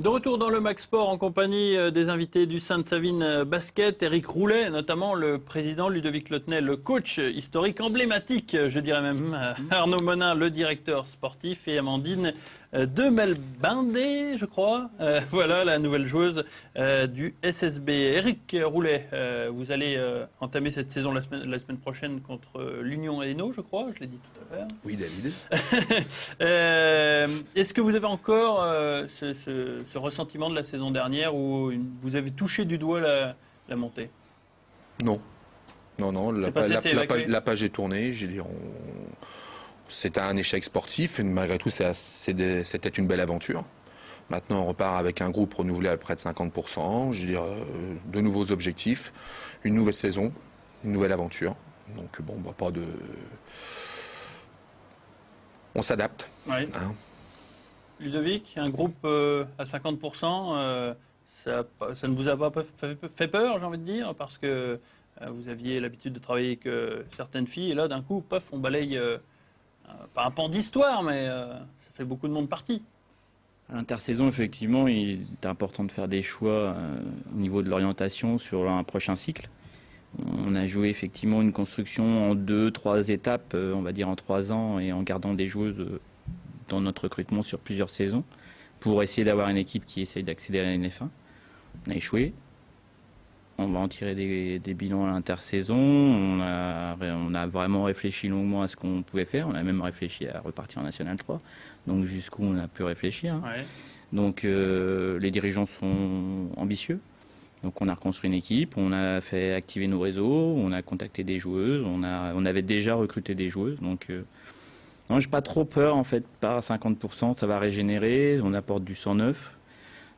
De retour dans le Max Sport en compagnie des invités du Sainte-Savine Basket, Éric Roulet, notamment le président, Ludovic Lotnet, le coach historique emblématique, je dirais même, Arnaud Monin, le directeur sportif, et Amandine Demelbindé, je crois. Voilà la nouvelle joueuse du SSB. Éric Roulet, vous allez entamer cette saison la semaine prochaine contre l'Union Hainaut, je crois, je l'ai dit tout à l'heure. Oui, David. Est-ce que vous avez encore ce ressentiment de la saison dernière où vous avez touché du doigt la montée? Non. Non, la page est tournée. C'était un échec sportif, et malgré tout, c'était une belle aventure. Maintenant, on repart avec un groupe renouvelé à près de 50%. De nouveaux objectifs, une nouvelle saison, une nouvelle aventure. Donc, bon, pas de... On s'adapte. Oui. Hein. Ludovic, un groupe à 50%, ça ne vous a pas fait peur, j'ai envie de dire, parce que vous aviez l'habitude de travailler avec certaines filles, et là, d'un coup, paf, on balaye, pas un pan d'histoire, mais ça fait beaucoup de monde parti. À l'intersaison, effectivement, il est important de faire des choix au niveau de l'orientation sur un prochain cycle. On a joué effectivement une construction en 2-3 étapes, on va dire en 3 ans, et en gardant des joueuses dans notre recrutement sur plusieurs saisons, pour essayer d'avoir une équipe qui essaye d'accéder à la NF1. On a échoué. On va en tirer des bilans à l'intersaison. On a vraiment réfléchi longuement à ce qu'on pouvait faire. On a même réfléchi à repartir en National 3. Donc jusqu'où on a pu réfléchir. Ouais. Donc les dirigeants sont ambitieux. Donc on a reconstruit une équipe, on a fait activer nos réseaux, on a contacté des joueuses, on avait déjà recruté des joueuses. Donc non, j'ai pas trop peur en fait, par 50%, ça va régénérer, on apporte du sang neuf,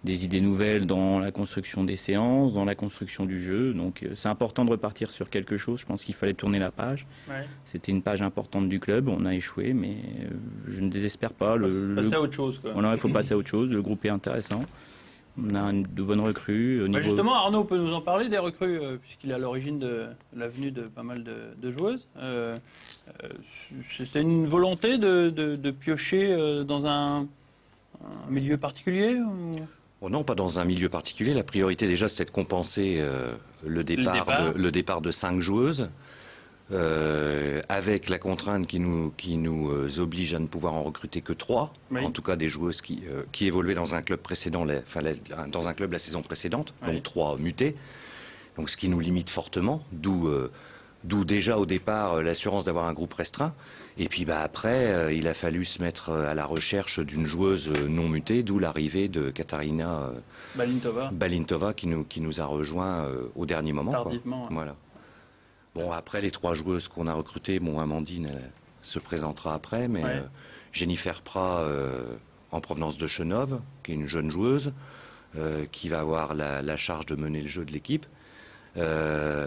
des idées nouvelles dans la construction des séances, dans la construction du jeu. Donc c'est important de repartir sur quelque chose, je pense qu'il fallait tourner la page. Ouais. C'était une page importante du club, on a échoué, mais je ne désespère pas. Passer à autre chose, quoi. Voilà, il faut passer à autre chose, le groupe est intéressant. On a de bonnes recrues. Au niveau... Justement, Arnaud peut nous en parler des recrues, puisqu'il est à l'origine de la venue de pas mal de joueuses. C'est une volonté de piocher dans un milieu particulier ou... Oh non, pas dans un milieu particulier. La priorité déjà, c'est de compenser le départ de 5 joueuses. Avec la contrainte qui nous oblige à ne pouvoir en recruter que 3, oui. En tout cas des joueuses qui évoluaient dans un club précédent, dans un club la saison précédente, oui. Donc 3 mutés, donc ce qui nous limite fortement, d'où déjà au départ l'assurance d'avoir un groupe restreint. Et puis après, il a fallu se mettre à la recherche d'une joueuse non mutée, d'où l'arrivée de Katarina Balintova qui nous a rejoint au dernier moment. Tardivement. Quoi. Voilà. Bon, après, les 3 joueuses qu'on a recrutées, bon, Amandine se présentera après, mais ouais. Jennifer Prat, en provenance de Chenov, qui est une jeune joueuse, qui va avoir la charge de mener le jeu de l'équipe.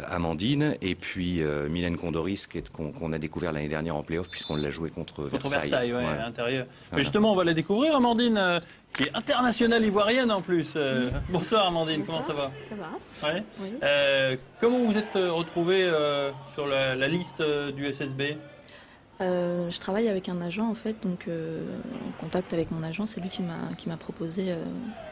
Amandine, et puis Mylène Kondoris, qu'on a découvert l'année dernière en play-off, puisqu'on l'a joué contre Versailles. Ouais, à l'intérieur. Voilà. Mais justement, on va la découvrir, Amandine, qui est internationale ivoirienne en plus. Bonsoir Amandine, bonsoir. Comment ça va? Ça va. Ouais. Oui. Comment vous êtes retrouvée sur la liste du SSB? Je travaille avec un agent en fait, donc en contact avec mon agent, c'est lui qui m'a proposé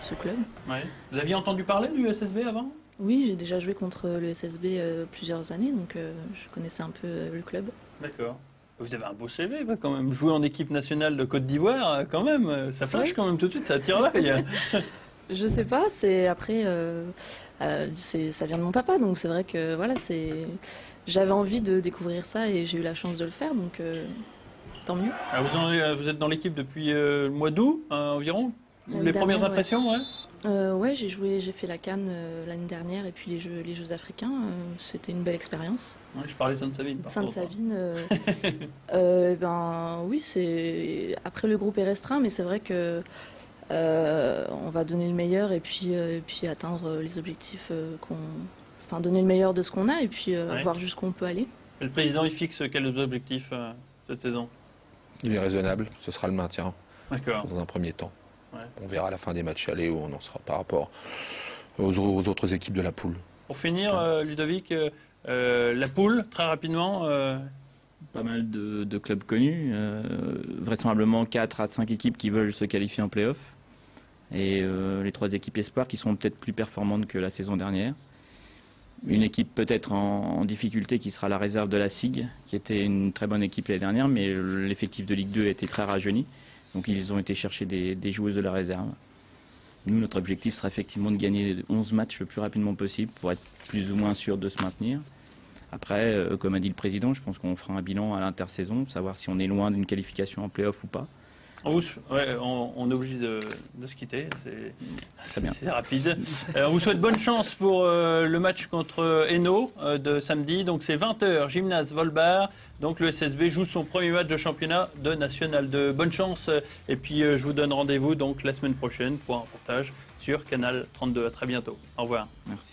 ce club. Ouais. Vous aviez entendu parler du SSB avant? Oui, j'ai déjà joué contre le SSB plusieurs années, donc je connaissais un peu le club. D'accord. Vous avez un beau CV quand même, jouer en équipe nationale de Côte d'Ivoire, quand même, ça flash quand même tout de suite, ça attire l'œil. Je sais pas, c'est après, ça vient de mon papa, donc c'est vrai que voilà, j'avais envie de découvrir ça et j'ai eu la chance de le faire, donc tant mieux. Alors vous êtes dans l'équipe depuis le mois d'août environ. Les premières impressions, ouais. Ouais, j'ai fait la CAN l'année dernière et puis les Jeux africains, c'était une belle expérience. Ouais, je parlais de Sainte-Savine. Sainte-Savine, ben oui, après le groupe est restreint, mais c'est vrai que on va donner le meilleur et puis atteindre les objectifs enfin donner le meilleur de ce qu'on a et puis ouais. Voir jusqu'où on peut aller. Et le président, il fixe quels objectifs cette saison? Il est raisonnable, ce sera le maintien dans un premier temps. Ouais. On verra à la fin des matchs allés où on en sera par rapport aux autres équipes de la poule. Pour finir, ouais. Ludovic, la poule, très rapidement. Pas mal de clubs connus, vraisemblablement 4 à 5 équipes qui veulent se qualifier en play-off. et les 3 équipes espoirs qui seront peut-être plus performantes que la saison dernière. Une équipe peut-être en difficulté qui sera la réserve de la SIG, qui était une très bonne équipe l'année dernière, mais l'effectif de Ligue 2 a été très rajeuni. Donc ils ont été chercher des joueuses de la réserve. Nous, notre objectif sera effectivement de gagner 11 matchs le plus rapidement possible pour être plus ou moins sûr de se maintenir. Après, comme a dit le président, je pense qu'on fera un bilan à l'intersaison, savoir si on est loin d'une qualification en play-off ou pas. On est obligé de se quitter, c'est rapide. On vous souhaite bonne chance pour le match contre Hainaut de samedi. Donc c'est 20h, Gymnase Volbar. Donc le SSB joue son premier match de championnat de National 2. Bonne chance et puis je vous donne rendez-vous donc la semaine prochaine pour un reportage sur Canal 32. À très bientôt. Au revoir. Merci.